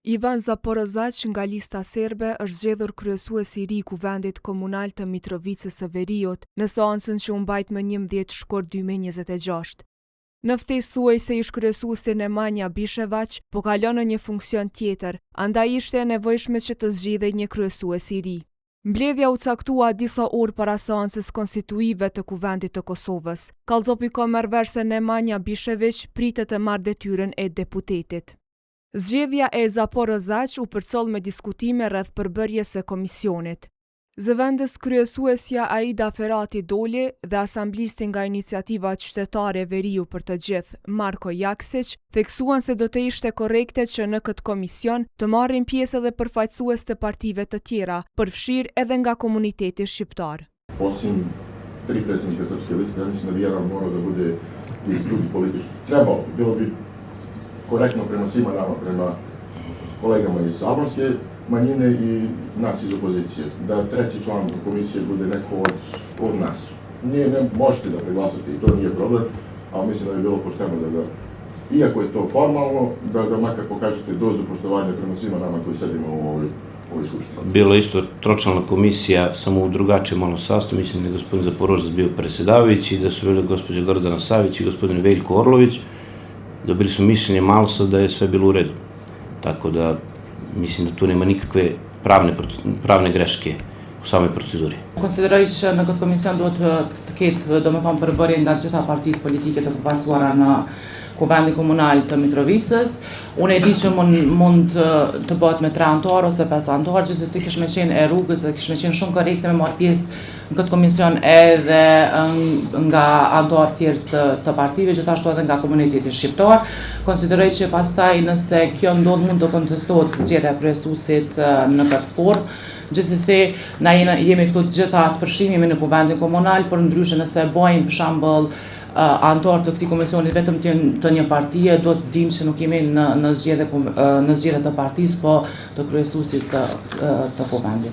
Ivan Zaporozaq nga lista serbe është zgjedhur kryesues i ri i Kuvendit Komunal të Mitrovicës së Veriut në seancën që u mbajt më 11 shkurt 2026. Në ftesë thuaj se ish kryesuesi Nemanja Bishevac po kalon në një funksion tjetër, andaj ishte e nevojshme që të zgjidhej një kryesues i ri. Mbledhja u caktua disa orë para seancës konstituive të Kuvendit të Kosovës. Kallëzopi ka marrë vesh se Nemanja Bishevic pritet të marrë detyrën e deputetit. Zgjedhja e Zaporozaq u përcoll me diskutime rreth përbërjes së komisionit. Zëvendës kryesuesja Aida Ferati Doli dhe asamblisti nga iniciativat qytetare Veriu për të gjithë, Marko Jaksic, theksuan se do të ishte korrekte që në këtë komision të marrin pjesë edhe përfaqësues të partive të tjera, përfshirë edhe nga komuniteti shqiptar. Osim 3 predsjednika Srpske liste, ja mislim da bi jedan morao da bude iz drugih političkih. Bilo bi korektno prema svima nama, prema kolegama iz saborske manjine i nas iz opozicije, da treći član komisije bude neko od nas. Ne možete da preglasate i to nije problem, ali mislim da bi bilo pošteno da ga, iako je to formalno, da makar pokažete dozu poštovanja prema svima nama koji sedimo u ovoj skupštini. Bila isto tročlana komisija, samo u drugačijem malo sastavu, mislim da je gospodin Zaporožac bio predsjedavajući, da su bili gospođa Gordana Savić i gospodin Veljko Orlović. Dobili su mišljenje Malsa da je sve bilo u redu. Tako da mislim da tu nema nikakve pravne greške u samoj proceduri. Konsideroj që në këtë komision duhet të ketë domethënë përbërje nga të gjitha partitë politike të përfaqësuara në Kuvendin Komunal të Mitrovicës. Unë e di që mund të bëhet me 3 anëtar ose 5 anëtar, gjithsesi kish me qenë e rrugës dhe kish me qenë shumë korrekte me marrë pjesë në këtë komision edhe nga anëtar tjerë të partive, gjithashtu edhe nga komuniteti shqiptar. Konsideroj që pastaj nëse kjo ndodh mund të kontestohet zgjedhja e kryesuesit në këtë formë. Gjithsesi na jemi këtu të gjitha të përfshirë në Kuvendin Komunal, por ndryshe nëse bëjmë për shembull anëtar të këtij komisioni vetëm të një partie, do të dimë që nuk jemi në zgjedhje të partisë, po të kryesuesit të Kuvendit.